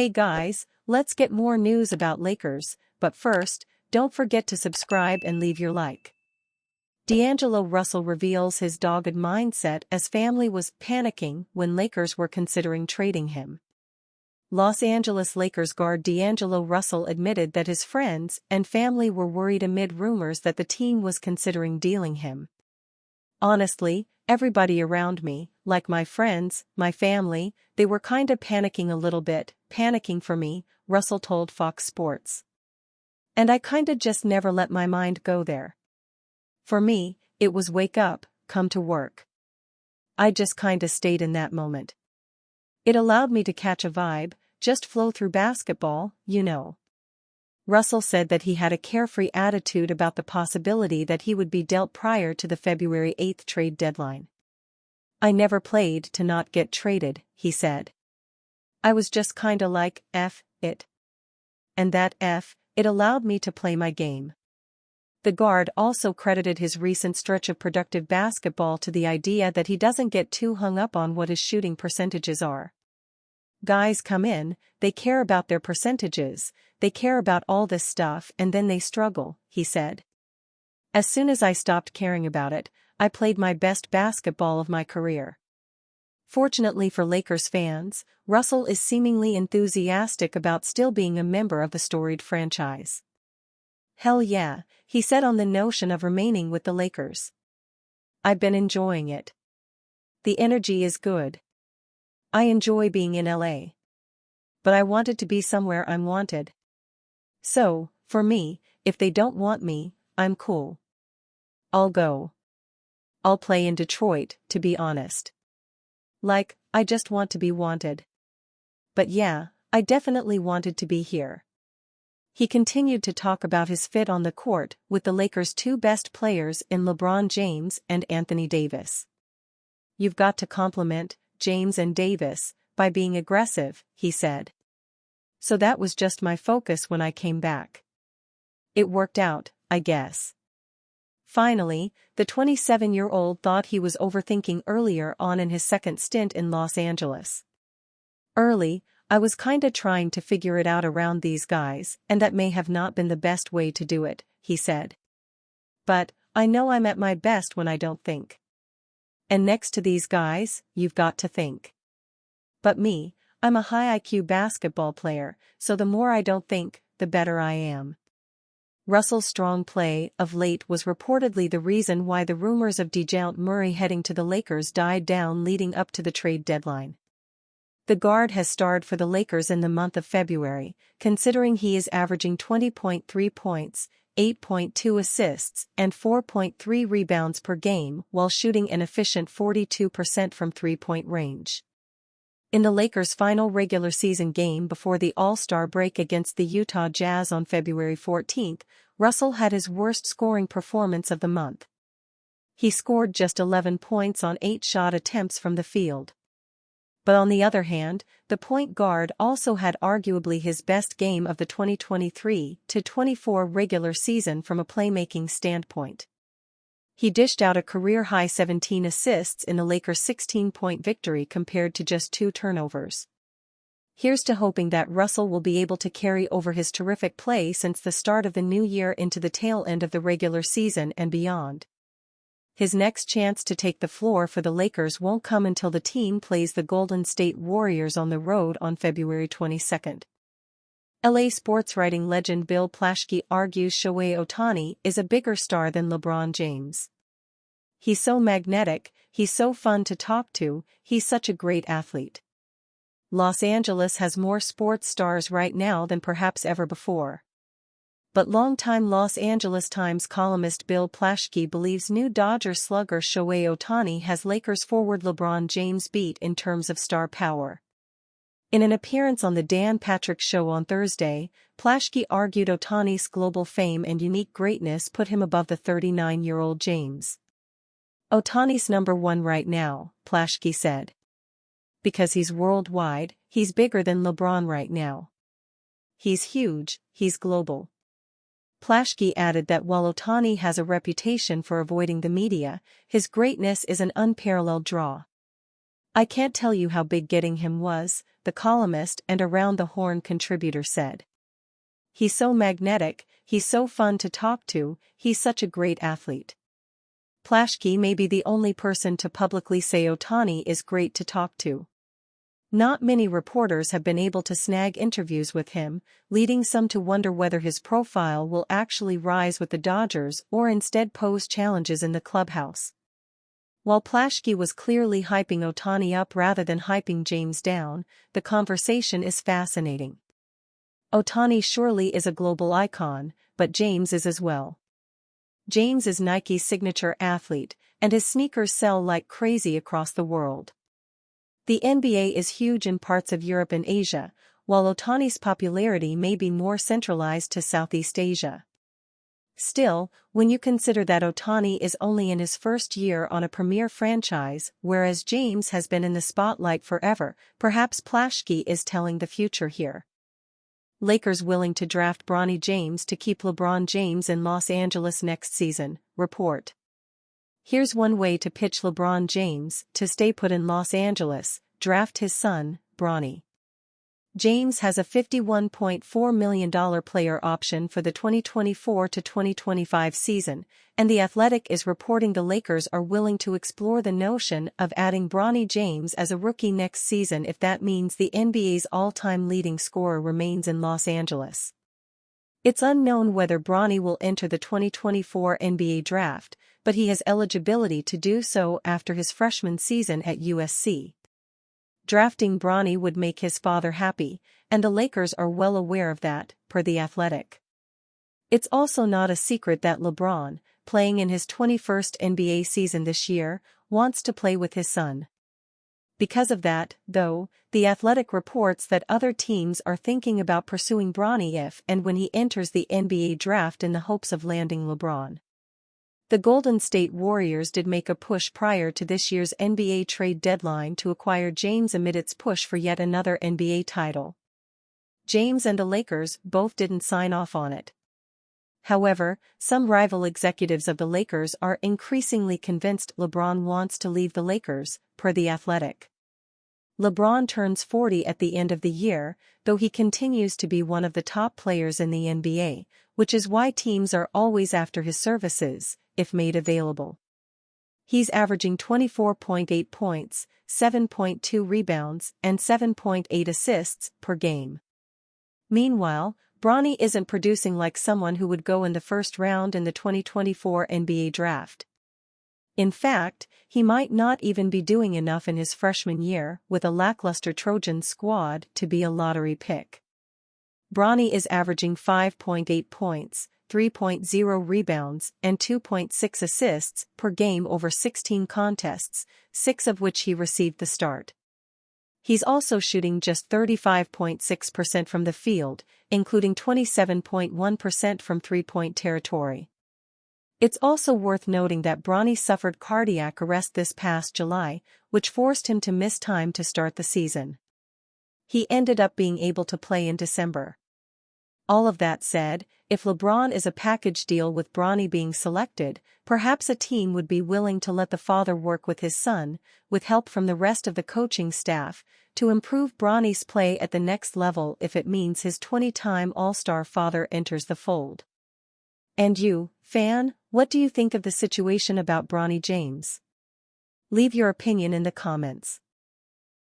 Hey guys, let's get more news about Lakers, but first, don't forget to subscribe and leave your like. D'Angelo Russell reveals his dogged mindset as family was panicking when Lakers were considering trading him. Los Angeles Lakers guard D'Angelo Russell admitted that his friends and family were worried amid rumors that the team was considering dealing him. Honestly, everybody around me, like my friends, my family, they were kinda panicking a little bit, panicking for me, Russell told Fox Sports. And I kinda just never let my mind go there. For me, it was wake up, come to work. I just kinda stayed in that moment. It allowed me to catch a vibe, just flow through basketball, you know. Russell said that he had a carefree attitude about the possibility that he would be dealt prior to the February 8 trade deadline. I never played to not get traded, he said. I was just kinda like, F it. And that it allowed me to play my game. The guard also credited his recent stretch of productive basketball to the idea that he doesn't get too hung up on what his shooting percentages are. Guys come in, they care about their percentages, they care about all this stuff and then they struggle, he said. As soon as I stopped caring about it, I played my best basketball of my career. Fortunately for Lakers fans, Russell is seemingly enthusiastic about still being a member of the storied franchise. Hell yeah, he said on the notion of remaining with the Lakers. I've been enjoying it. The energy is good. I enjoy being in LA. But I wanted to be somewhere I'm wanted. So, for me, if they don't want me, I'm cool. I'll go. I'll play in Detroit, to be honest. Like, I just want to be wanted. But yeah, I definitely wanted to be here. He continued to talk about his fit on the court with the Lakers' two best players in LeBron James and Anthony Davis. You've got to compliment James and Davis by being aggressive, he said. So that was just my focus when I came back. It worked out, I guess. Finally, the 27-year-old thought he was overthinking earlier on in his second stint in Los Angeles. Early, I was kinda trying to figure it out around these guys, and that may have not been the best way to do it, he said. But, I know I'm at my best when I don't think. And next to these guys, you've got to think. But me, I'm a high IQ basketball player, so the more I don't think, the better I am. Russell's strong play of late was reportedly the reason why the rumors of DeJounte Murray heading to the Lakers died down leading up to the trade deadline. The guard has starred for the Lakers in the month of February, considering he is averaging 20.3 points, 8.2 assists, and 4.3 rebounds per game while shooting an efficient 42% from three-point range. In the Lakers' final regular season game before the All-Star break against the Utah Jazz on February 14, Russell had his worst scoring performance of the month. He scored just 11 points on 8 shot attempts from the field. But on the other hand, the point guard also had arguably his best game of the 2023-24 regular season from a playmaking standpoint. He dished out a career-high 17 assists in the Lakers' 16-point victory compared to just 2 turnovers. Here's to hoping that Russell will be able to carry over his terrific play since the start of the new year into the tail end of the regular season and beyond. His next chance to take the floor for the Lakers won't come until the team plays the Golden State Warriors on the road on February 22. LA sports writing legend Bill Plaschke argues Shohei Ohtani is a bigger star than LeBron James. He's so magnetic, he's so fun to talk to, he's such a great athlete. Los Angeles has more sports stars right now than perhaps ever before. But longtime Los Angeles Times columnist Bill Plaschke believes new Dodger slugger Shohei Ohtani has Lakers forward LeBron James beat in terms of star power. In an appearance on the Dan Patrick Show on Thursday, Plaschke argued Ohtani's global fame and unique greatness put him above the 39-year-old James. Ohtani's number one right now, Plaschke said. Because he's worldwide, he's bigger than LeBron right now. He's huge, he's global. Plaschke added that while Ohtani has a reputation for avoiding the media, his greatness is an unparalleled draw. I can't tell you how big getting him was, the columnist and Around the Horn contributor said. "He's so magnetic, he's so fun to talk to, he's such a great athlete." Plaschke may be the only person to publicly say Ohtani is great to talk to. Not many reporters have been able to snag interviews with him, leading some to wonder whether his profile will actually rise with the Dodgers or instead pose challenges in the clubhouse. While Plaschke was clearly hyping Ohtani up rather than hyping James down, the conversation is fascinating. Ohtani surely is a global icon, but James is as well. James is Nike's signature athlete, and his sneakers sell like crazy across the world. The NBA is huge in parts of Europe and Asia, while Ohtani's popularity may be more centralized to Southeast Asia. Still, when you consider that Ohtani is only in his first year on a premier franchise, whereas James has been in the spotlight forever, perhaps Plaschke is telling the future here. Lakers willing to draft Bronny James to keep LeBron James in Los Angeles next season, report. Here's one way to pitch LeBron James to stay put in Los Angeles: draft his son, Bronny. James has a $51.4 million player option for the 2024 to 2025 season, and The Athletic is reporting the Lakers are willing to explore the notion of adding Bronny James as a rookie next season if that means the NBA's all-time leading scorer remains in Los Angeles. It's unknown whether Bronny will enter the 2024 NBA draft, but he has eligibility to do so after his freshman season at USC. Drafting Bronny would make his father happy, and the Lakers are well aware of that, per The Athletic. It's also not a secret that LeBron, playing in his 21st NBA season this year, wants to play with his son. Because of that, though, The Athletic reports that other teams are thinking about pursuing Bronny if and when he enters the NBA draft in the hopes of landing LeBron. The Golden State Warriors did make a push prior to this year's NBA trade deadline to acquire James amid its push for yet another NBA title. James and the Lakers both didn't sign off on it. However, some rival executives of the Lakers are increasingly convinced LeBron wants to leave the Lakers, per The Athletic. LeBron turns 40 at the end of the year, though he continues to be one of the top players in the NBA, which is why teams are always after his services, if made available. He's averaging 24.8 points, 7.2 rebounds, and 7.8 assists per game. Meanwhile, Bronny isn't producing like someone who would go in the first round in the 2024 NBA draft. In fact, he might not even be doing enough in his freshman year with a lackluster Trojan squad to be a lottery pick. Bronny is averaging 5.8 points, 3.0 rebounds, and 2.6 assists per game over 16 contests, 6 of which he received the start. He's also shooting just 35.6% from the field, including 27.1% from three-point territory. It's also worth noting that Bronny suffered cardiac arrest this past July, which forced him to miss time to start the season. He ended up being able to play in December. All of that said, if LeBron is a package deal with Bronny being selected, perhaps a team would be willing to let the father work with his son, with help from the rest of the coaching staff, to improve Bronny's play at the next level if it means his 20-time All-Star father enters the fold. And you, fan, what do you think of the situation about Bronny James? Leave your opinion in the comments.